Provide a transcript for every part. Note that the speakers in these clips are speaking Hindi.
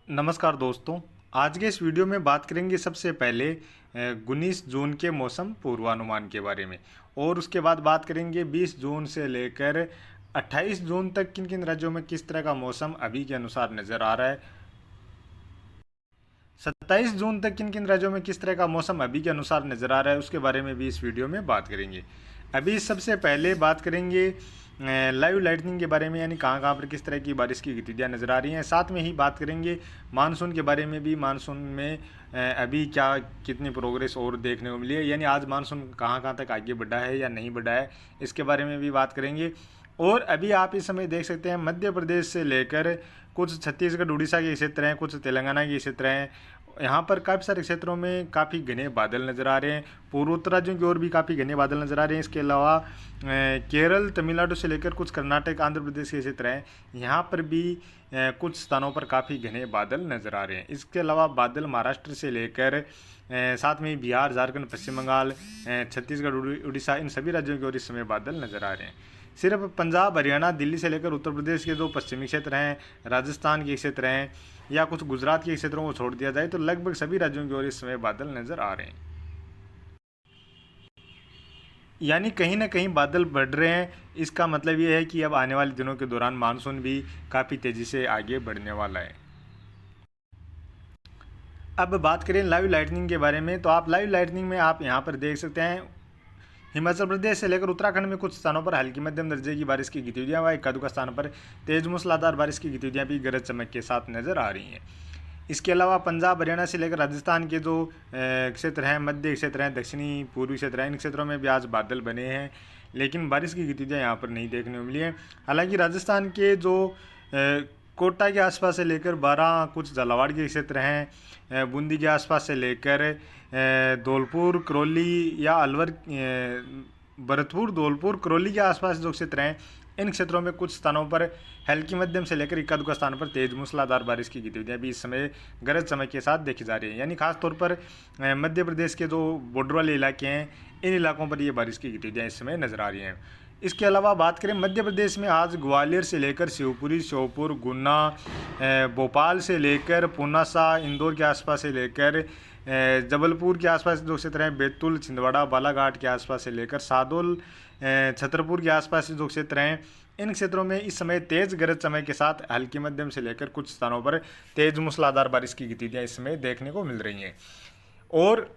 नमस्कार दोस्तों। आज के इस वीडियो में बात करेंगे सबसे पहले 19 जून के मौसम पूर्वानुमान के बारे में, और उसके बाद बात करेंगे 20 जून से लेकर 28 जून तक किन किन राज्यों में किस तरह का मौसम अभी के अनुसार नज़र आ रहा है। 27 जून तक किन किन राज्यों में किस तरह का मौसम अभी के अनुसार नज़र आ रहा है, उसके बारे में भी इस वीडियो में बात करेंगे। अभी सबसे पहले बात करेंगे लाइव लाइटनिंग के बारे में, यानी कहाँ कहाँ पर किस तरह की बारिश की गतिविधियाँ नज़र आ रही हैं। साथ में ही बात करेंगे मानसून के बारे में भी, मानसून में अभी क्या कितनी प्रोग्रेस और देखने को मिली है, यानी आज मानसून कहाँ कहाँ तक आगे बढ़ा है या नहीं बढ़ा है, इसके बारे में भी बात करेंगे। और अभी आप इस समय देख सकते हैं मध्य प्रदेश से लेकर कुछ छत्तीसगढ़ उड़ीसा के क्षेत्र हैं, कुछ तेलंगाना के क्षेत्र हैं, यहाँ पर काफ़ी सारे क्षेत्रों में काफ़ी घने बादल नज़र आ रहे हैं। पूर्वोत्तर राज्यों की ओर भी काफ़ी घने बादल नज़र आ रहे हैं। इसके अलावा केरल, तमिलनाडु से लेकर कुछ कर्नाटक, आंध्र प्रदेश के क्षेत्र हैं, यहाँ पर भी कुछ स्थानों पर काफ़ी घने बादल नज़र आ रहे हैं। इसके अलावा बादल महाराष्ट्र से लेकर साथ में बिहार, झारखंड, पश्चिम बंगाल, छत्तीसगढ़, उड़ीसा, इन सभी राज्यों की ओर इस समय बादल नज़र आ रहे हैं। सिर्फ पंजाब, हरियाणा, दिल्ली से लेकर उत्तर प्रदेश के जो पश्चिमी क्षेत्र हैं, राजस्थान के क्षेत्र हैं या कुछ गुजरात के क्षेत्रों को छोड़ दिया जाए तो लगभग सभी राज्यों की ओर इस समय बादल नज़र आ रहे हैं। यानी कहीं ना कहीं बादल बढ़ रहे हैं। इसका मतलब ये है कि अब आने वाले दिनों के दौरान मानसून भी काफ़ी तेज़ी से आगे बढ़ने वाला है। अब बात करें लाइव लाइटनिंग के बारे में, तो आप लाइव लाइटनिंग में आप यहाँ पर देख सकते हैं हिमाचल प्रदेश से लेकर उत्तराखंड में कुछ स्थानों पर हल्की मध्यम दर्जे की बारिश की गतिविधियां व एकाध स्थानों पर तेज मूसलाधार बारिश की गतिविधियां भी गरज चमक के साथ नजर आ रही हैं। इसके अलावा पंजाब, हरियाणा से लेकर राजस्थान के जो क्षेत्र हैं, मध्य क्षेत्र हैं, दक्षिणी पूर्वी क्षेत्र हैं, इन क्षेत्रों में भी आज बादल बने हैं, लेकिन बारिश की गतिविधियां यहाँ पर नहीं देखने को मिली है। हालांकि राजस्थान के जो कोटा के आसपास से लेकर 12 कुछ झालावाड़ के क्षेत्र हैं, बूंदी के आसपास से लेकर धौलपुर, करौली या अलवर, भरतपुर, धौलपुर, करौली के आसपास जो क्षेत्र हैं, इन क्षेत्रों में कुछ स्थानों पर हल्की मध्यम से लेकर इक्का दुक्का स्थानों पर तेज मूसलाधार बारिश की गतिविधियां भी इस समय गरज चमक के साथ देखी जा रही है। यानी खासतौर पर मध्य प्रदेश के जो बॉर्डर वाले इलाके हैं, इन इलाकों पर ये बारिश की गतिविधियां इस समय नजर आ रही हैं। इसके अलावा बात करें मध्य प्रदेश में, आज ग्वालियर से लेकर शिवपुरी, श्योपुर, गुना, भोपाल से लेकर पूनासा, इंदौर के आसपास से लेकर जबलपुर के आसपास जो क्षेत्र हैं, बैतूल, छिंदवाड़ा, बालाघाट के आसपास से लेकर सादोल, छतरपुर के आसपास जो क्षेत्र हैं, इन क्षेत्रों में इस समय तेज गरज चमक के साथ हल्की मध्यम से लेकर कुछ स्थानों पर तेज मूसलाधार बारिश की गतिविधियां इस समय देखने को मिल रही हैं। और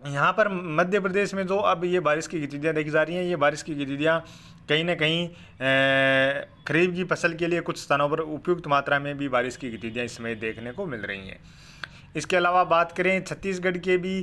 यहाँ पर मध्य प्रदेश में जो अब ये बारिश की गतिविधियाँ देखी जा रही हैं, ये बारिश की गतिविधियाँ कहीं ना कहीं खरीफ की फसल के लिए कुछ स्थानों पर उपयुक्त मात्रा में भी बारिश की गतिविधियाँ इस समय देखने को मिल रही हैं। इसके अलावा बात करें छत्तीसगढ़ के भी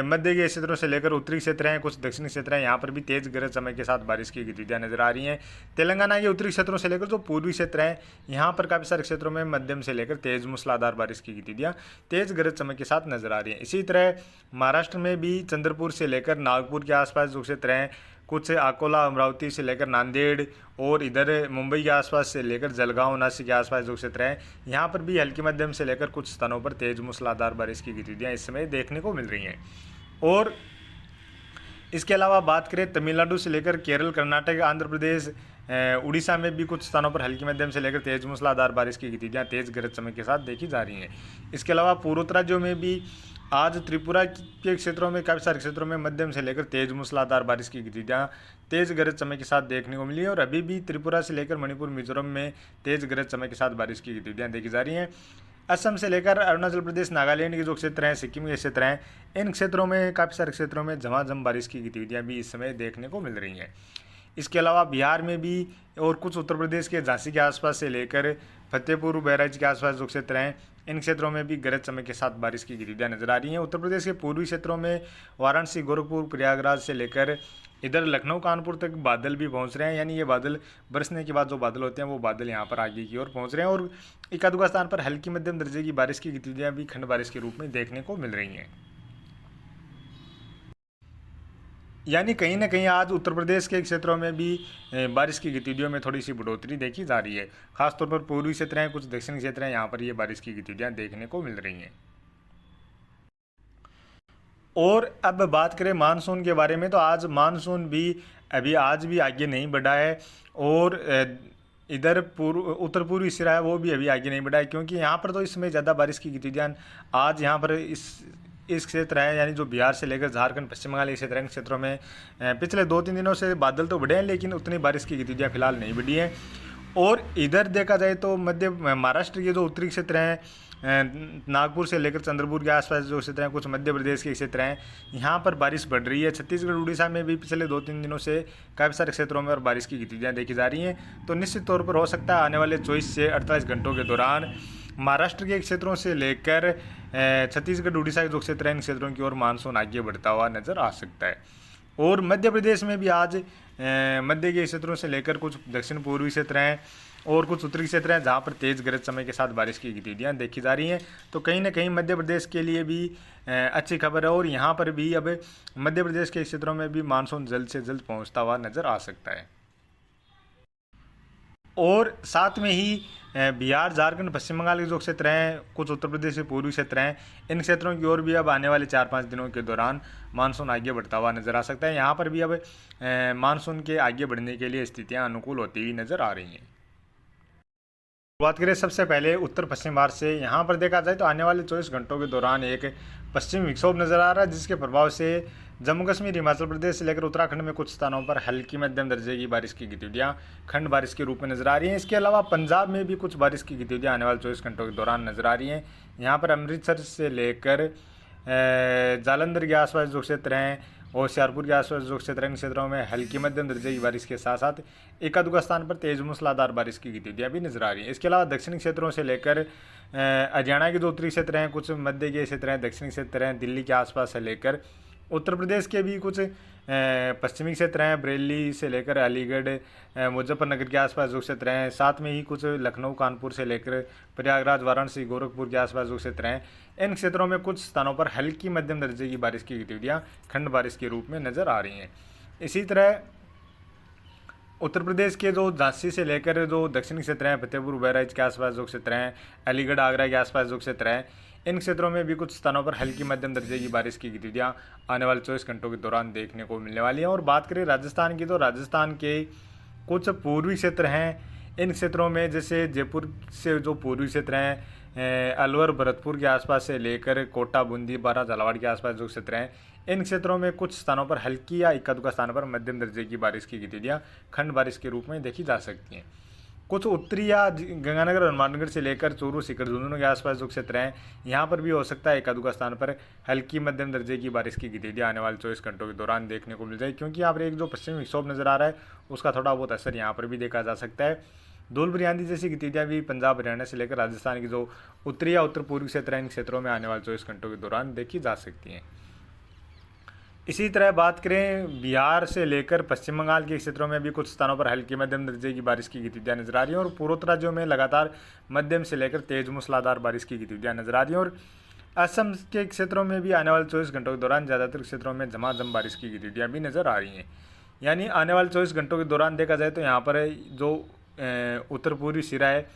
मध्य के क्षेत्रों से लेकर उत्तरी क्षेत्र हैं, कुछ दक्षिणी क्षेत्र हैं, यहाँ पर भी तेज गरज चमक के साथ बारिश की गतिविधियाँ नजर आ रही हैं। तेलंगाना के उत्तरी क्षेत्रों से लेकर जो पूर्वी क्षेत्र हैं, यहाँ पर काफ़ी सारे क्षेत्रों में मध्यम से लेकर तेज मूसलाधार बारिश की गतिविधियाँ तेज गरज चमक के साथ नजर आ रही हैं। इसी तरह महाराष्ट्र में भी चंद्रपुर से लेकर नागपुर के आसपास जो क्षेत्र हैं, कुछ अकोला, अमरावती से लेकर नांदेड़, और इधर मुंबई के आसपास से लेकर जलगांव, नासिक के आसपास जो क्षेत्र हैं, यहाँ पर भी हल्की मध्यम से लेकर कुछ स्थानों पर तेज मूसलाधार बारिश की गतिविधियाँ इस समय देखने को मिल रही हैं। और इसके अलावा बात करें तमिलनाडु से लेकर केरल, कर्नाटक, आंध्र प्रदेश, उड़ीसा में भी कुछ स्थानों पर हल्की मध्यम से लेकर तेज मूसलाधार बारिश की गतिविधियाँ तेज गरज चमक के साथ देखी जा रही हैं। इसके अलावा पूर्वोत्तर राज्यों में भी आज त्रिपुरा के क्षेत्रों में, काफ़ी सारे क्षेत्रों में मध्यम से लेकर तेज मूसलाधार बारिश की गतिविधियाँ तेज गरज चमक के साथ देखने को मिली है। और अभी भी त्रिपुरा से लेकर मणिपुर, मिजोरम में तेज गरज चमक के साथ बारिश की गतिविधियाँ देखी जा रही हैं। असम से लेकर अरुणाचल प्रदेश, नागालैंड के जो क्षेत्र हैं, सिक्किम के क्षेत्र हैं, इन क्षेत्रों में, काफ़ी सारे क्षेत्रों में झमाझम बारिश की गतिविधियाँ भी इस समय देखने को मिल रही हैं। इसके अलावा बिहार में भी और कुछ उत्तर प्रदेश के झांसी के आसपास से लेकर फतेहपुर, बहराइच के आसपास जो क्षेत्र हैं, इन क्षेत्रों में भी गरज चमक के साथ बारिश की गतिविधियाँ नजर आ रही हैं। उत्तर प्रदेश के पूर्वी क्षेत्रों में वाराणसी, गोरखपुर, प्रयागराज से लेकर इधर लखनऊ, कानपुर तक बादल भी पहुंच रहे हैं। यानी ये बादल बरसने के बाद जो बादल होते हैं, वो बादल यहाँ पर आगे की ओर पहुंच रहे हैं, और एकाध दुका स्थान पर हल्की मध्यम दर्जे की बारिश की गतिविधियाँ भी खंड बारिश के रूप में देखने को मिल रही हैं। यानी कहीं ना कहीं आज उत्तर प्रदेश के क्षेत्रों में भी बारिश की गतिविधियों में थोड़ी सी बढ़ोतरी देखी जा रही है। खासतौर पर पूर्वी क्षेत्र हैं, कुछ दक्षिणी क्षेत्र हैं, यहाँ पर ये बारिश की गतिविधियाँ देखने को मिल रही हैं। और अब बात करें मानसून के बारे में, तो आज मानसून भी अभी आज भी आगे नहीं बढ़ा है, और इधर उत्तर पूर्वी सिरा है वो भी अभी आगे नहीं बढ़ा है, क्योंकि यहाँ पर तो इसमें ज़्यादा बारिश की गतिविधियाँ आज यहाँ पर इस क्षेत्र है, यानी जो बिहार से लेकर झारखंड पश्चिम बंगाल इस क्षेत्र क्षेत्रों में पिछले 2-3 दिनों से बादल तो बढ़े हैं, लेकिन उतनी बारिश की गतिविधियाँ फिलहाल नहीं बढ़ी हैं। और इधर देखा जाए तो मध्य महाराष्ट्र के जो उत्तरी क्षेत्र हैं, नागपुर से लेकर चंद्रपुर के आसपास जो क्षेत्र हैं, कुछ मध्य प्रदेश के क्षेत्र हैं, यहाँ पर बारिश बढ़ रही है। छत्तीसगढ़ उड़ीसा में भी पिछले 2-3 दिनों से काफ़ी सारे क्षेत्रों में और बारिश की गतिविधियाँ देखी जा रही हैं। तो निश्चित तौर पर हो सकता है आने वाले 24 से 48 घंटों के दौरान महाराष्ट्र के क्षेत्रों से लेकर छत्तीसगढ़ उड़ीसा के जो क्षेत्र हैं, इन क्षेत्रों की ओर मानसून आगे बढ़ता हुआ नजर आ सकता है। और मध्य प्रदेश में भी आज मध्य के क्षेत्रों से लेकर कुछ दक्षिण पूर्वी क्षेत्र हैं और कुछ उत्तरी क्षेत्र हैं जहाँ पर तेज़ गरज समय के साथ बारिश की गतिविधियाँ देखी जा रही हैं। तो कहीं ना कहीं मध्य प्रदेश के लिए भी अच्छी खबर है, और यहाँ पर भी अब मध्य प्रदेश के क्षेत्रों में भी मानसून जल्द से जल्द पहुँचता हुआ नजर आ सकता है। और साथ में ही बिहार, झारखंड, पश्चिम बंगाल के जो क्षेत्र हैं, कुछ उत्तर प्रदेश के पूर्वी क्षेत्र हैं, इन क्षेत्रों की ओर भी अब आने वाले 4-5 दिनों के दौरान मानसून आगे बढ़ता हुआ नजर आ सकता है। यहाँ पर भी अब मानसून के आगे बढ़ने के लिए स्थितियाँ अनुकूल होती हुई नजर आ रही हैं। बात करें सबसे पहले उत्तर पश्चिम भारत से, यहाँ पर देखा जाए तो आने वाले 24 घंटों के दौरान एक पश्चिमी विक्षोभ नजर आ रहा है, जिसके प्रभाव से जम्मू कश्मीर, हिमाचल प्रदेश से लेकर उत्तराखंड में कुछ स्थानों पर हल्की मध्यम दर्जे की बारिश की गतिविधियाँ खंड बारिश के रूप में नजर आ रही हैं। इसके अलावा पंजाब में भी कुछ बारिश की गतिविधियाँ आने वाले 24 घंटों के दौरान नजर आ रही हैं। यहाँ पर अमृतसर से लेकर जालंधर के आसपास जो क्षेत्र हैं, होशियारपुर के आसपास जो क्षेत्र हैं, इन क्षेत्रों में हल्की मध्यम दर्जे की बारिश के साथ साथ एकाध स्थान पर तेज मूसलाधार बारिश की गतिविधियाँ भी नजर आ रही हैं। इसके अलावा दक्षिणी क्षेत्रों से लेकर हरियाणा के जो उत्तरी क्षेत्र हैं, कुछ मध्य के क्षेत्र हैं, दक्षिणी क्षेत्र हैं, दिल्ली के आसपास से लेकर उत्तर प्रदेश के भी कुछ पश्चिमी क्षेत्र हैं, बरेली से लेकर अलीगढ़, मुजफ्फरनगर के आसपास जो क्षेत्र हैं, साथ में ही कुछ लखनऊ, कानपुर से लेकर प्रयागराज, वाराणसी, गोरखपुर के आसपास जो क्षेत्र हैं, इन क्षेत्रों में कुछ स्थानों पर हल्की मध्यम दर्जे की बारिश की गतिविधियाँ खंड बारिश के रूप में नजर आ रही हैं। इसी तरह उत्तर प्रदेश के जो झांसी से लेकर जो दक्षिणी क्षेत्र हैं, फतेहपुर, बहराइच के आसपास जो क्षेत्र हैं, अलीगढ़, आगरा के आसपास जो क्षेत्र हैं, इन क्षेत्रों में भी कुछ स्थानों पर हल्की मध्यम दर्जे की बारिश की गतिविधियाँ आने वाले 24 घंटों के दौरान देखने को मिलने वाली हैं। और बात करें राजस्थान की, तो राजस्थान के कुछ पूर्वी क्षेत्र हैं, इन क्षेत्रों में जैसे जयपुर से जो पूर्वी क्षेत्र हैं, अलवर, भरतपुर के आसपास से लेकर कोटा, बूंदी, बारां, झालावाड़ के आसपास जो क्षेत्र हैं, इन क्षेत्रों में कुछ स्थानों पर हल्की या इक्का-दुक्का स्थान पर मध्यम दर्जे की बारिश की गतिविधियाँ खंड बारिश के रूप में देखी जा सकती हैं। कुछ उत्तरी या गंगानगर, हनुमानगढ़ से लेकर चूरू, सीकर, झुंझुनू के आसपास जो क्षेत्र हैं, यहाँ पर भी हो सकता है एकाध स्थान पर हल्की मध्यम दर्जे की बारिश की गतिविधियाँ आने वाले 24 घंटों के दौरान देखने को मिल जाए, क्योंकि यहाँ पर एक जो पश्चिमी विक्षोभ नजर आ रहा है उसका थोड़ा बहुत असर यहाँ पर भी देखा जा सकता है। धूल भरी आंधी जैसी गतिविधियाँ भी पंजाब, हरियाणा से लेकर राजस्थान की जो उत्तरी या उत्तर पूर्वी क्षेत्र हैं, इन क्षेत्रों में आने वाले 24 घंटों के दौरान देखी जा सकती हैं। इसी तरह बात करें बिहार से लेकर पश्चिम बंगाल के क्षेत्रों में भी कुछ स्थानों पर हल्की मध्यम दर्जे की बारिश की गतिविधियाँ नजर आ रही हैं, और पूर्वोत्तर राज्यों में लगातार मध्यम से लेकर तेज मूसलाधार बारिश की गतिविधियाँ नजर आ रही हैं। और असम के क्षेत्रों में भी आने वाले 24 घंटों के दौरान ज़्यादातर क्षेत्रों में झमाझम बारिश की गतिविधियाँ भी नजर आ रही हैं। यानी आने वाले 24 घंटों के दौरान देखा जाए तो यहाँ पर जो उत्तर पूर्वी सिरा है,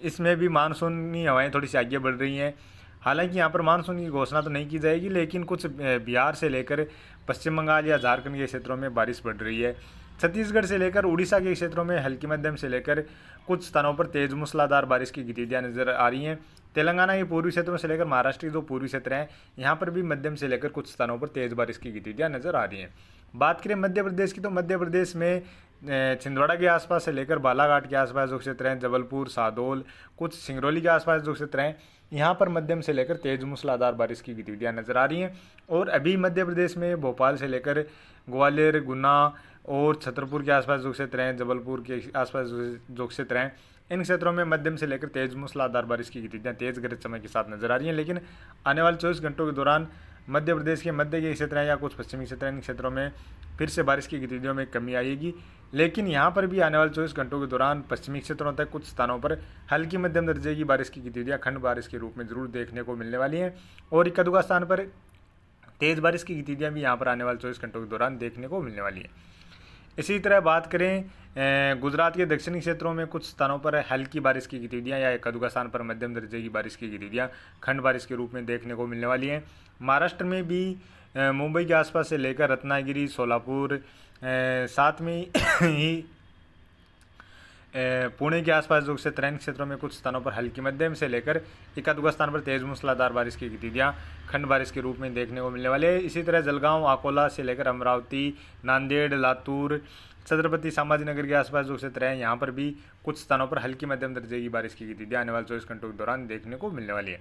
इसमें भी मानसूनी हवाएँ थोड़ी सी आगे बढ़ रही हैं। हालांकि यहाँ पर मानसून की घोषणा तो नहीं की जाएगी, लेकिन कुछ बिहार से लेकर पश्चिम बंगाल या झारखंड के क्षेत्रों में बारिश बढ़ रही है। छत्तीसगढ़ से लेकर उड़ीसा के क्षेत्रों में हल्की मध्यम से लेकर कुछ स्थानों पर तेज मूसलाधार बारिश की गतिविधियाँ नजर आ रही हैं। तेलंगाना के पूर्वी क्षेत्रों से लेकर महाराष्ट्र के जो पूर्वी क्षेत्र हैं, यहाँ पर भी मध्यम से लेकर कुछ स्थानों पर तेज बारिश की गतिविधियाँ नजर आ रही हैं। बात करें मध्य प्रदेश की, तो मध्य प्रदेश में छिंदवाड़ा के आसपास से लेकर बालाघाट के आसपास जो क्षेत्र हैं, जबलपुर, सादोल, कुछ सिंगरौली के आसपास जो क्षेत्र हैं, यहाँ पर मध्यम से लेकर तेज मूसलाधार बारिश की गतिविधियाँ नजर आ रही हैं। और अभी मध्य प्रदेश में भोपाल से लेकर ग्वालियर, गुना और छतरपुर के आसपास जो क्षेत्र हैं, जबलपुर के आसपास जो क्षेत्र हैं, इन क्षेत्रों में मध्यम से लेकर तेज मूसलाधार बारिश की गतिविधियाँ तेज गरज समय के साथ नजर आ रही हैं। लेकिन आने वाले 24 घंटों के दौरान मध्य प्रदेश के मध्य के क्षेत्र हैं या कुछ पश्चिमी क्षेत्र हैं, इन क्षेत्रों में फिर से बारिश की गतिविधियों में कमी आएगी। लेकिन यहाँ पर भी आने वाले 24 घंटों के दौरान पश्चिमी क्षेत्रों तक कुछ स्थानों पर हल्की मध्यम दर्जे की बारिश की गतिविधियाँ खंड बारिश के रूप में जरूर देखने को मिलने वाली हैं, और इक्का दुक्का स्थान पर तेज बारिश की गतिविधियाँ भी यहाँ पर आने वाले 24 घंटों के दौरान देखने को मिलने वाली है। इसी तरह बात करें गुजरात के दक्षिणी क्षेत्रों में कुछ स्थानों पर हल्की बारिश की गतिविधियाँ या एक आध स्थान पर मध्यम दर्जे की बारिश की गतिविधियाँ खंड बारिश के रूप में देखने को मिलने वाली हैं। महाराष्ट्र में भी मुंबई के आसपास से लेकर रत्नागिरी, सोलापुर, साथ में ही पुणे के आसपास जो क्षेत्र है इन क्षेत्रों में कुछ स्थानों पर हल्की मध्यम से लेकर एकाध स्थान पर तेज मूसलाधार बारिश की गतिविधियां खंड बारिश के रूप में देखने को मिलने वाली है। इसी तरह जलगांव, अकोला से लेकर अमरावती, नांदेड़, लातूर, छत्रपति संभाजीनगर के आसपास जो क्षेत्र है यहाँ पर भी कुछ स्थानों पर हल्की मध्यम दर्जे की बारिश की गतिविधियां आने वाले 24 घंटों के दौरान देखने को मिलने वाली है।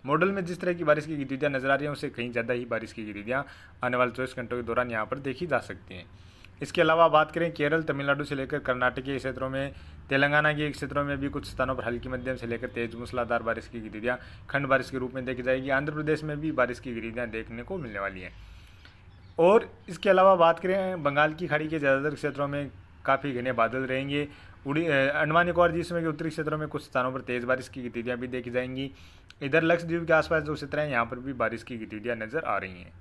मॉडल में जिस तरह की बारिश की गतिविधियां नजर आ रही हैं उससे कहीं ज़्यादा ही बारिश की गतिविधियां आने वाले 24 घंटों के दौरान यहाँ पर देखी जा सकती हैं। इसके अलावा बात करें केरल, तमिलनाडु से लेकर कर्नाटक के क्षेत्रों में, तेलंगाना के क्षेत्रों में भी कुछ स्थानों पर हल्की मध्यम से लेकर तेज मूसलाधार बारिश की गतिविधियां खंड बारिश के रूप में देखी जाएगी। आंध्र प्रदेश में भी बारिश की गतिविधियां देखने को मिलने वाली हैं। और इसके अलावा बात करें बंगाल की खाड़ी के ज़्यादातर क्षेत्रों में काफ़ी घने बादल रहेंगे। अंडमान निकोबार द्वीप के उत्तरी क्षेत्रों में कुछ स्थानों पर तेज़ बारिश की गतिविधियां भी देखी जाएंगी। इधर लक्षद्वीप के आसपास जो क्षेत्र हैं यहाँ पर भी बारिश की गतिविधियां नजर आ रही हैं।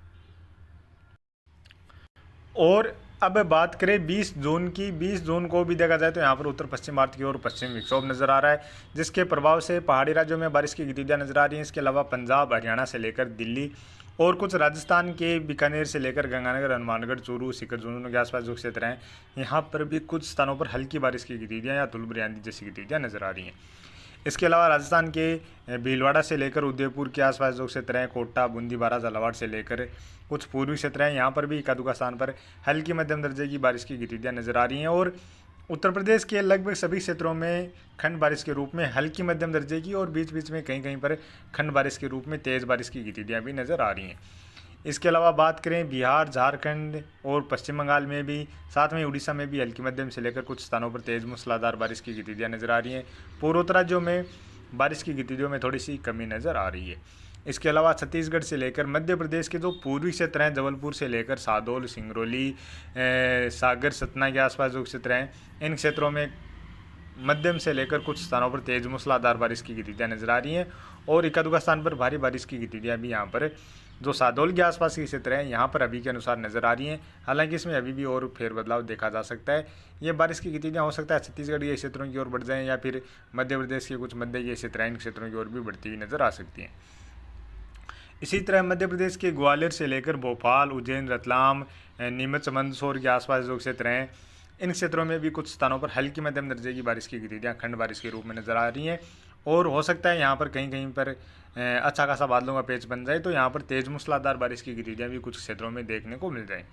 और अब बात करें 20 जून की, 20 जून को भी देखा जाए तो यहाँ पर उत्तर पश्चिम भारत की ओर पश्चिमी विक्षोभ नजर आ रहा है, जिसके प्रभाव से पहाड़ी राज्यों में बारिश की गतिविधियां नजर आ रही हैं। इसके अलावा पंजाब, हरियाणा से लेकर दिल्ली और कुछ राजस्थान के बीकानेर से लेकर गंगानगर, हनुमानगढ़, चूरू, सीकर, झुंझुनू के आसपास जो क्षेत्र हैं यहाँ पर भी कुछ स्थानों पर हल्की बारिश की गतिविधियां या धूलभरी आंधी जैसी गतिविधियां नजर आ रही हैं। इसके अलावा राजस्थान के भीलवाड़ा से लेकर उदयपुर के आसपास जो क्षेत्र हैं, कोटा, बूंदी, बारा, झालावाड़ से लेकर कुछ पूर्वी क्षेत्र हैं यहाँ पर भी एकाध स्थान पर हल्की मध्यम दर्जे की बारिश की गतिविधियां नजर आ रही हैं। और उत्तर प्रदेश के लगभग सभी क्षेत्रों में खंड बारिश के रूप में हल्की मध्यम दर्जे की और बीच बीच में कहीं कहीं पर खंड बारिश के रूप में तेज़ बारिश की गतिविधियां भी नजर आ रही हैं। इसके अलावा बात करें बिहार, झारखंड और पश्चिम बंगाल में भी, साथ में उड़ीसा में भी हल्की मध्यम से लेकर कुछ स्थानों पर तेज़ मूसलाधार बारिश की गतिविधियां नजर आ रही हैं। पूर्वोत्तर राज्यों में बारिश की गतिविधियों में थोड़ी सी कमी नज़र आ रही है। इसके अलावा छत्तीसगढ़ से लेकर मध्य प्रदेश के जो पूर्वी क्षेत्र हैं, जबलपुर से लेकर सादोल, सिंगरौली, सागर, सतना के आसपास जो क्षेत्र हैं इन क्षेत्रों में मध्यम से लेकर कुछ स्थानों पर तेज मूसलाधार बारिश की गतिविधियां नजर आ रही हैं। और एकाध स्थान पर भारी बारिश की गतिविधियां भी यहाँ पर जो सादौल के आसपास के क्षेत्र हैं यहाँ पर अभी के अनुसार नज़र आ रही हैं। हालांकि इसमें अभी भी और फेरबदलाव देखा जा सकता है। ये बारिश की गतिविधियां हो सकता है छत्तीसगढ़ के क्षेत्रों की ओर बढ़ जाएँ या फिर मध्य प्रदेश के कुछ मध्य के क्षेत्र हैं इन क्षेत्रों की ओर भी बढ़ती हुई नजर आ सकती हैं। इसी तरह मध्य प्रदेश के ग्वालियर से लेकर भोपाल, उज्जैन, रतलाम, नीमच, मंदसौर के आसपास जो क्षेत्र हैं इन क्षेत्रों में भी कुछ स्थानों पर हल्की मध्यम दर्जे की बारिश की गतिविधियां खंड बारिश के रूप में नजर आ रही हैं। और हो सकता है यहाँ पर कहीं कहीं पर अच्छा खासा बादलों का पेच बन जाए तो यहाँ पर तेज मूसलाधार बारिश की गतिविधियां भी कुछ क्षेत्रों में देखने को मिल जाए।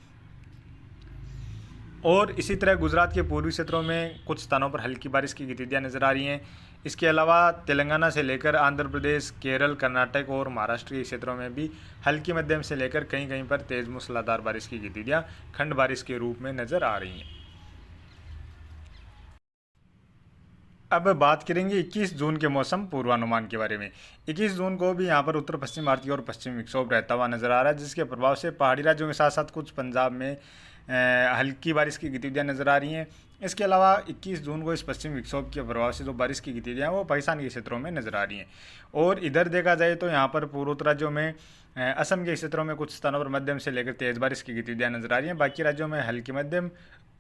और इसी तरह गुजरात के पूर्वी क्षेत्रों में कुछ स्थानों पर हल्की बारिश की गतिविधियां नजर आ रही हैं। इसके अलावा तेलंगाना से लेकर आंध्र प्रदेश, केरल, कर्नाटक और महाराष्ट्र के क्षेत्रों में भी हल्की मध्यम से लेकर कहीं कहीं पर तेज मूसलाधार बारिश की गतिविधियां खंड बारिश के रूप में नजर आ रही हैं। अब बात करेंगे 21 जून के मौसम पूर्वानुमान के बारे में। 21 जून को भी यहाँ पर उत्तर पश्चिम भारत की ओर पश्चिमी विक्षोभ रहता हुआ नजर आ रहा है, जिसके प्रभाव से पहाड़ी राज्यों के साथ साथ कुछ पंजाब में हल्की बारिश की गतिविधियां नजर आ रही हैं। इसके अलावा 21 जून को इस पश्चिमी विक्षोभ के प्रभाव से जो बारिश की गतिविधियां हैं वो पाकिस्तान के क्षेत्रों में नजर आ रही हैं। और इधर देखा जाए तो यहाँ पर पूर्वोत्तर राज्यों में असम के क्षेत्रों में कुछ स्थानों पर मध्यम से लेकर तेज बारिश की गतिविधियां नजर आ रही हैं। बाकी राज्यों में हल्की मध्यम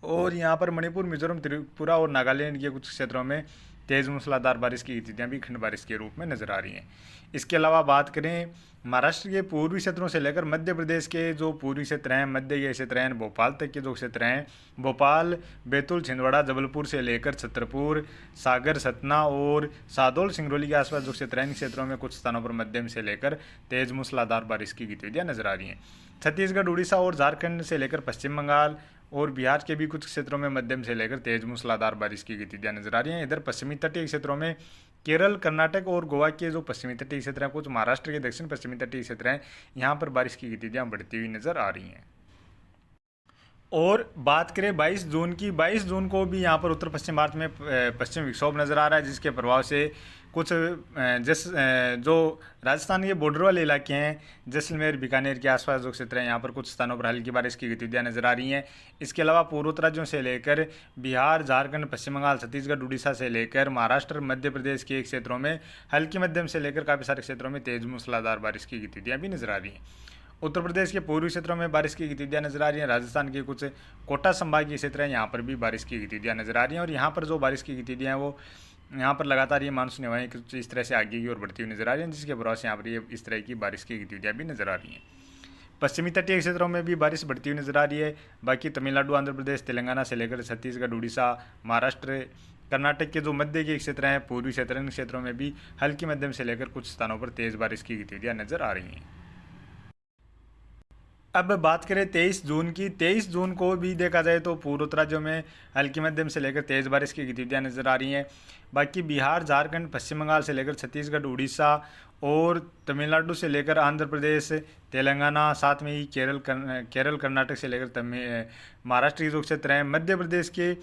और यहाँ पर मणिपुर, मिजोरम, त्रिपुरा और नागालैंड के कुछ क्षेत्रों में तेज मूसलाधार बारिश की गतिविधियां भी खंड बारिश के रूप में नजर आ रही हैं। इसके अलावा बात करें महाराष्ट्र के पूर्वी क्षेत्रों से लेकर मध्य प्रदेश के जो पूर्वी क्षेत्र हैं, मध्य के क्षेत्र हैं, भोपाल तक के जो क्षेत्र हैं, भोपाल, बैतूल, छिंदवाड़ा, जबलपुर से लेकर छतरपुर, सागर, सतना और सादौल, सिंगरौली के आसपास जो क्षेत्र हैं इन क्षेत्रों में कुछ स्थानों पर मध्यम से लेकर तेज मूसलाधार बारिश की गतिविधियां नजर आ रही हैं। छत्तीसगढ़, उड़ीसा और झारखंड से लेकर पश्चिम बंगाल और बिहार के भी कुछ क्षेत्रों में मध्यम से लेकर तेज मूसलाधार बारिश की गतिविधियां नजर आ रही हैं। इधर पश्चिमी तटीय क्षेत्रों में केरल, कर्नाटक और गोवा के जो पश्चिमी तटीय क्षेत्र हैं, कुछ महाराष्ट्र के दक्षिण पश्चिमी तटीय क्षेत्र हैं, यहाँ पर बारिश की गतिविधियां बढ़ती हुई नजर आ रही हैं। और बात करें 22 जून की, 22 जून को भी यहाँ पर उत्तर पश्चिम भारत में पश्चिम विक्षोभ नज़र आ रहा है, जिसके प्रभाव से कुछ जो राजस्थान के बॉर्डर वाले इलाके हैं, जैसलमेर, बीकानेर के आसपास जो क्षेत्र हैं यहाँ पर कुछ स्थानों पर हल्की बारिश की गतिविधियां नजर आ रही हैं। इसके अलावा पूर्वोत्तर राज्यों से लेकर बिहार, झारखंड, पश्चिम बंगाल, छत्तीसगढ़, उड़ीसा से लेकर महाराष्ट्र, मध्य प्रदेश के क्षेत्रों में हल्की मध्यम से लेकर काफ़ी सारे क्षेत्रों में तेज मूसलाधार बारिश की गतिविधियां भी नजर आ रही हैं। उत्तर प्रदेश के पूर्वी क्षेत्रों में बारिश की गतिविधियां नजर आ रही हैं। राजस्थान के कुछ कोटा संभाग के क्षेत्र हैं यहाँ पर भी बारिश की गतिविधियां नजर आ रही हैं। और यहाँ पर जो बारिश की गतिविधियां हैं वो यहाँ पर लगातार ये मानसूनी हवाएं कुछ इस तरह से आगे की ओर बढ़ती हुई नजर आ रही हैं, जिसके प्रभाव से यहाँ पर ये इस तरह की बारिश की गतिविधियां भी नजर आ रही हैं। पश्चिमी तटीय क्षेत्रों में भी बारिश बढ़ती हुई नजर आ रही है। बाकी तमिलनाडु, आंध्र प्रदेश, तेलंगाना से लेकर छत्तीसगढ़, उड़ीसा, महाराष्ट्र, कर्नाटक के जो मध्य के क्षेत्र हैं, पूर्वी क्षेत्र, इन क्षेत्रों में भी हल्की मध्यम से लेकर कुछ स्थानों पर तेज बारिश की गतिविधियां नजर आ रही हैं। अब बात करें 23 जून की। 23 जून को भी देखा जाए तो पूर्वोत्तर राज्यों में हल्की मध्यम से लेकर तेज बारिश की गतिविधियां नजर आ रही हैं। बाकी बिहार, झारखंड, पश्चिम बंगाल से लेकर छत्तीसगढ़, उड़ीसा और तमिलनाडु से लेकर आंध्र प्रदेश, तेलंगाना, साथ में ही केरल, कर्नाटक से लेकर महाराष्ट्र के जो क्षेत्र हैं, मध्य प्रदेश के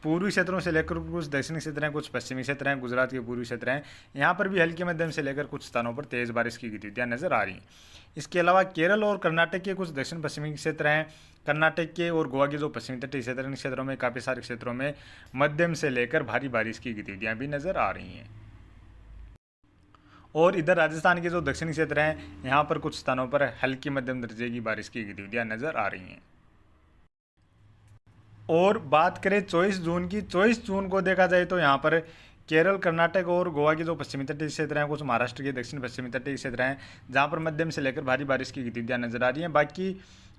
पूर्वी क्षेत्रों से लेकर कुछ दक्षिणी क्षेत्र हैं, कुछ पश्चिमी क्षेत्र हैं, गुजरात के पूर्वी क्षेत्र हैं, यहाँ पर भी हल्की मध्यम से लेकर कुछ स्थानों पर तेज बारिश की गतिविधियां नजर आ रही हैं। इसके अलावा केरल और कर्नाटक के कुछ दक्षिण पश्चिमी क्षेत्र हैं, कर्नाटक के और गोवा के जो पश्चिमी तटीय क्षेत्र, इन क्षेत्रों में काफ़ी सारे क्षेत्रों में मध्यम से लेकर भारी बारिश की गतिविधियां भी नजर आ रही हैं। और इधर राजस्थान के जो दक्षिणी क्षेत्र हैं, यहाँ पर कुछ स्थानों पर हल्की मध्यम दर्जे की बारिश की गतिविधियां नजर आ रही हैं। और बात करें 24 जून की। 24 जून को देखा जाए तो यहाँ पर केरल, कर्नाटक और गोवा के जो पश्चिमी तटीय क्षेत्र हैं, कुछ महाराष्ट्र के दक्षिण पश्चिमी तटीय क्षेत्र हैं, जहाँ पर मध्यम से लेकर भारी बारिश की गतिविधियां नजर आ रही हैं। बाकी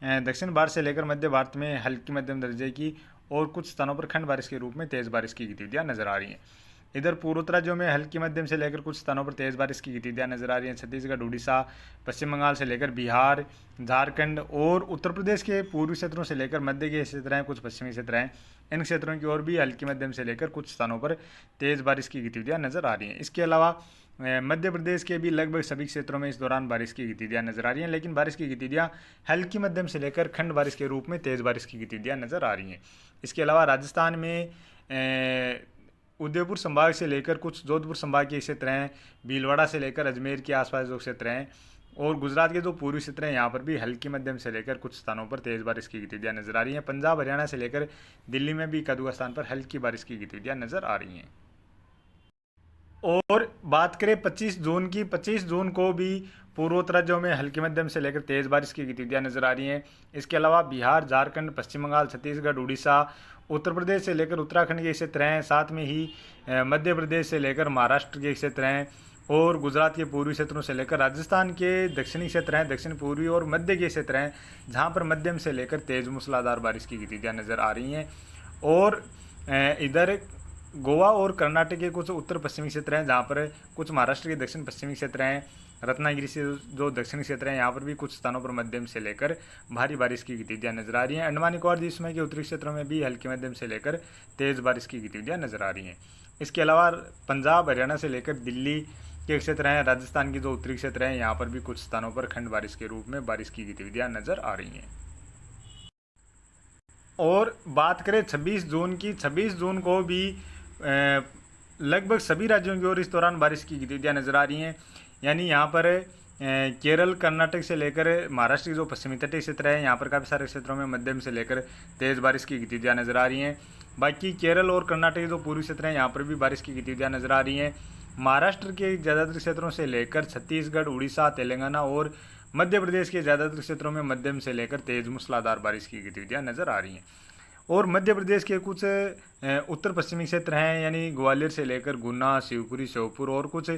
दक्षिण भारत से लेकर मध्य भारत में हल्की मध्यम दर्जे की और कुछ स्थानों पर खंड बारिश के रूप में तेज बारिश की गतिविधियां नजर आ रही हैं। इधर पूर्वोत्तर राज्यों में हल्की मध्यम से लेकर कुछ स्थानों पर तेज बारिश की गतिविधियां नजर आ रही हैं। छत्तीसगढ़, उड़ीसा, पश्चिम बंगाल से लेकर बिहार, झारखंड और उत्तर प्रदेश के पूर्वी क्षेत्रों से लेकर मध्य के क्षेत्र हैं, कुछ पश्चिमी क्षेत्र हैं, इन क्षेत्रों की ओर भी हल्की मध्यम से लेकर कुछ स्थानों पर तेज बारिश की गतिविधियां नजर आ रही हैं। इसके अलावा मध्य प्रदेश के भी लगभग सभी क्षेत्रों में इस दौरान बारिश की गतिविधियां नजर आ रही हैं, लेकिन बारिश की गतिविधियां हल्की मध्यम से लेकर खंड बारिश के रूप में तेज बारिश की गतिविधियां नजर आ रही हैं। इसके अलावा राजस्थान में उदयपुर संभाग से लेकर कुछ जोधपुर संभाग के क्षेत्र हैं, भीलवाड़ा से लेकर अजमेर के आसपास जो क्षेत्र हैं, और गुजरात के जो पूर्वी क्षेत्र हैं, यहाँ पर भी हल्की मध्यम से लेकर कुछ स्थानों पर तेज बारिश की गतिविधियां नजर आ रही हैं। पंजाब, हरियाणा से लेकर दिल्ली में भी एक-आध स्थान पर हल्की बारिश की गतिविधियां नजर आ रही हैं। और बात करें 25 जून की। 25 जून को भी पूर्वोत्तर राज्यों में हल्की मध्यम से लेकर तेज बारिश की गतिविधियां नजर आ रही हैं। इसके अलावा बिहार, झारखंड, पश्चिम बंगाल, छत्तीसगढ़, उड़ीसा, उत्तर प्रदेश से लेकर उत्तराखंड के क्षेत्र हैं, साथ में ही मध्य प्रदेश से लेकर महाराष्ट्र के क्षेत्र हैं, और गुजरात के पूर्वी क्षेत्रों से लेकर राजस्थान के दक्षिणी क्षेत्र हैं, दक्षिण पूर्वी और मध्य के क्षेत्र हैं, जहां पर मध्यम से लेकर तेज मूसलाधार बारिश की गतिविधियां नजर आ रही हैं। और इधर गोवा और कर्नाटक के कुछ उत्तर पश्चिमी क्षेत्र हैं, जहाँ पर कुछ महाराष्ट्र के दक्षिण पश्चिमी क्षेत्र हैं, रत्नागिरी से जो दक्षिणी क्षेत्र हैं, यहाँ पर भी कुछ स्थानों पर मध्यम से लेकर भारी बारिश की गतिविधियां नजर आ रही हैं। अंडमान निकोबार द्वीप समूह के उत्तरी क्षेत्रों में भी हल्की मध्यम से लेकर तेज बारिश की गतिविधियां नजर आ रही हैं। इसके अलावा पंजाब, हरियाणा से लेकर दिल्ली के क्षेत्र हैं, राजस्थान के जो उत्तरी क्षेत्र हैं, यहाँ पर भी कुछ स्थानों पर खंड बारिश के रूप में बारिश की गतिविधियां नजर आ रही हैं। और बात करें 26 जून की। 26 जून को भी लगभग सभी राज्यों की ओर इस दौरान बारिश की गतिविधियां नजर आ रही हैं। यानी यहाँ पर केरल, कर्नाटक से लेकर महाराष्ट्र के जो पश्चिमी तटीय क्षेत्र है, यहाँ पर काफ़ी सारे क्षेत्रों में मध्यम से लेकर तेज बारिश की गतिविधियां नजर आ रही हैं। बाकी केरल और कर्नाटक के जो पूर्वी क्षेत्र हैं, यहाँ पर भी बारिश की गतिविधियां नजर आ रही हैं। महाराष्ट्र के ज़्यादातर क्षेत्रों से लेकर छत्तीसगढ़, उड़ीसा, तेलंगाना और मध्य प्रदेश के ज़्यादातर क्षेत्रों में मध्यम से लेकर तेज मूसलाधार बारिश की गतिविधियां नजर आ रही हैं। और मध्य प्रदेश के कुछ उत्तर पश्चिमी क्षेत्र हैं, यानी ग्वालियर से लेकर गुना, शिवपुरी, श्योपुर और कुछ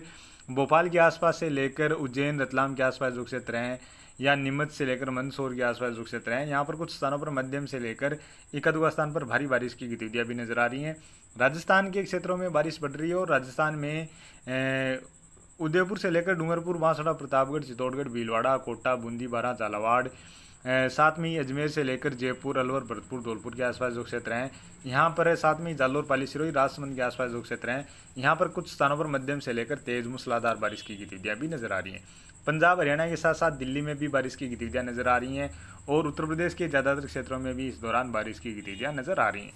भोपाल के आसपास से लेकर उज्जैन, रतलाम के आसपास जो क्षेत्र हैं, या नीमच से लेकर मंदसौर के आसपास जो क्षेत्र हैं, यहाँ पर कुछ स्थानों पर मध्यम से लेकर एक-आध स्थान पर भारी बारिश की गतिविधियाँ भी नजर आ रही हैं। राजस्थान के क्षेत्रों में बारिश बढ़ रही है, और राजस्थान में उदयपुर से लेकर डूंगरपुर, बांसवाड़ा, प्रतापगढ़, चित्तौड़गढ़, भीलवाड़ा, कोटा, बूंदी, बारां, झालावाड़, साथ में ही अजमेर से लेकर जयपुर, अलवर, भरतपुर, धौलपुर के आसपास जो क्षेत्र हैं, यहाँ पर साथ में ही जालोर, पाली, सिरोही, राजसमंद के आसपास जो क्षेत्र हैं, यहाँ पर कुछ स्थानों पर मध्यम से लेकर तेज मूसलाधार बारिश की गतिविधियाँ भी नजर आ रही हैं। पंजाब, हरियाणा के साथ साथ दिल्ली में भी बारिश की गतिविधियाँ नजर आ रही हैं, और उत्तर प्रदेश के ज़्यादातर क्षेत्रों में भी इस दौरान बारिश की गतिविधियाँ नजर आ रही हैं।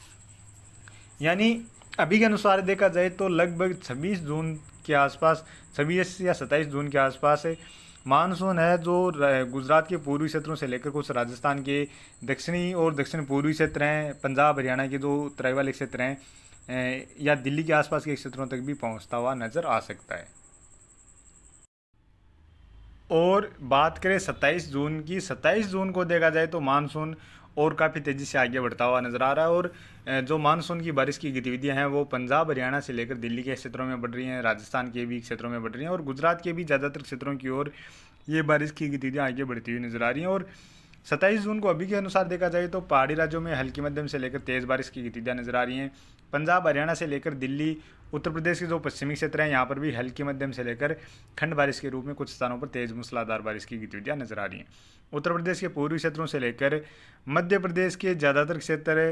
यानी अभी के अनुसार देखा जाए तो लगभग 26 जून के आसपास, 26 या 27 जून के आसपास मानसून है, जो गुजरात के पूर्वी क्षेत्रों से लेकर कुछ राजस्थान के दक्षिणी और दक्षिण पूर्वी क्षेत्र हैं, पंजाब, हरियाणा के जो तराई वाले क्षेत्र हैं, या दिल्ली के आसपास के क्षेत्रों तक भी पहुंचता हुआ नज़र आ सकता है। और बात करें 27 जून की। 27 जून को देखा जाए तो मानसून और काफ़ी तेज़ी से आगे बढ़ता हुआ नज़र आ रहा है, और जो मानसून की बारिश की गतिविधियां हैं वो पंजाब, हरियाणा से लेकर दिल्ली के क्षेत्रों में बढ़ रही हैं, राजस्थान के भी क्षेत्रों में बढ़ रही हैं, और गुजरात के भी ज़्यादातर क्षेत्रों की ओर ये बारिश की गतिविधियां आगे बढ़ती हुई नज़र आ रही हैं। और 27 जून को अभी के अनुसार देखा जाए तो पहाड़ी राज्यों में हल्की मध्यम से लेकर तेज़ बारिश की गतिविधियाँ नजर आ रही हैं। पंजाब, हरियाणा से लेकर दिल्ली, उत्तर प्रदेश के जो पश्चिमी क्षेत्र हैं यहाँ पर भी हल्की मध्यम से लेकर खंड बारिश के रूप में कुछ स्थानों पर तेज मूसलाधार बारिश की गतिविधियाँ नजर आ रही हैं। उत्तर प्रदेश के पूर्वी क्षेत्रों से लेकर मध्य प्रदेश के ज़्यादातर क्षेत्र,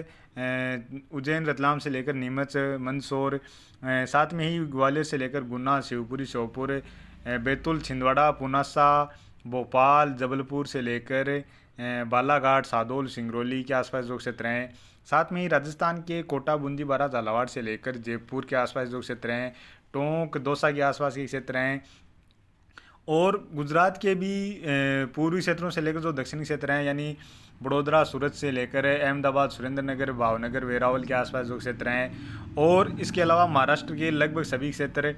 उज्जैन, रतलाम से लेकर नीमच, मंदसौर, साथ में ही ग्वालियर से लेकर गुना, शिवपुरी, श्योपुर, बैतूल, छिंदवाड़ा, पुनासा, भोपाल, जबलपुर से लेकर बालाघाट, सादोल, सिंगरौली के आसपास जो क्षेत्र हैं, साथ में ही राजस्थान के कोटा, बूंदी, बारां, झालावाड़ से लेकर जयपुर के आसपास जो क्षेत्र हैं, टोंक, दौसा के आसपास के क्षेत्र हैं, और गुजरात के भी पूर्वी क्षेत्रों से लेकर जो दक्षिणी क्षेत्र हैं यानी बड़ोदरा, सूरत से लेकर अहमदाबाद, सुरेंद्रनगर, भावनगर, वेरावल के आसपास जो क्षेत्र हैं, और इसके अलावा महाराष्ट्र के लगभग सभी क्षेत्र,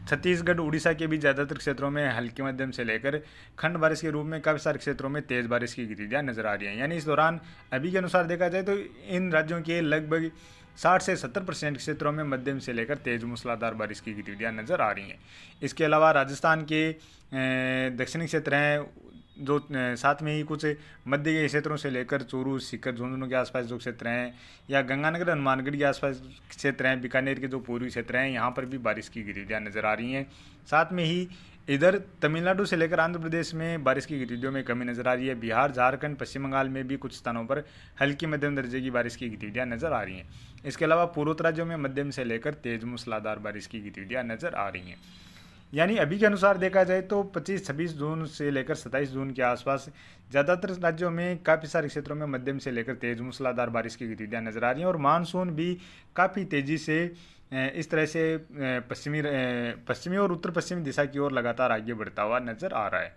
छत्तीसगढ़, उड़ीसा के भी ज़्यादातर क्षेत्रों में हल्की मध्यम से लेकर खंड बारिश के रूप में काफ़ी सारे क्षेत्रों में तेज़ बारिश की गतिविधियाँ नजर आ रही हैं। यानी इस दौरान अभी के अनुसार देखा जाए तो इन राज्यों के लगभग 60 से 70% क्षेत्रों में मध्यम से लेकर तेज मूसलाधार बारिश की गतिविधियाँ नजर आ रही हैं। इसके अलावा राजस्थान के दक्षिणी क्षेत्र हैं जो साथ में ही कुछ मध्य के क्षेत्रों से लेकर चूरू, सीकर, झुंझुनू के आसपास जो क्षेत्र हैं, या गंगानगर, हनुमानगढ़ के आसपास क्षेत्र हैं, बीकानेर के जो पूर्वी क्षेत्र हैं यहाँ पर भी बारिश की गतिविधियाँ नजर आ रही हैं। साथ में ही इधर तमिलनाडु से लेकर आंध्र प्रदेश में बारिश की गतिविधियों में कमी नजर आ रही है। बिहार, झारखंड, पश्चिम बंगाल में भी कुछ स्थानों पर हल्की मध्यम दर्जे की बारिश की गतिविधियाँ नजर आ रही हैं। इसके अलावा पूर्वोत्तर राज्यों में मध्यम से लेकर तेज मूसलाधार बारिश की गतिविधियाँ नजर आ रही हैं। यानी अभी के अनुसार देखा जाए तो 25-26 जून से लेकर 27 जून के आसपास ज़्यादातर राज्यों में काफ़ी सारे क्षेत्रों में मध्यम से लेकर तेज मूसलाधार बारिश की गतिविधियाँ नजर आ रही हैं, और मानसून भी काफ़ी तेज़ी से इस तरह से पश्चिमी और उत्तर पश्चिमी दिशा की ओर लगातार आगे बढ़ता हुआ नजर आ रहा है।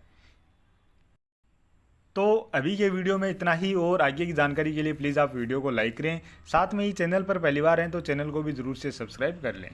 तो अभी के वीडियो में इतना ही, और आगे की जानकारी के लिए प्लीज़ आप वीडियो को लाइक करें, साथ में ही चैनल पर पहली बार हैं तो चैनल को भी ज़रूर से सब्सक्राइब कर लें।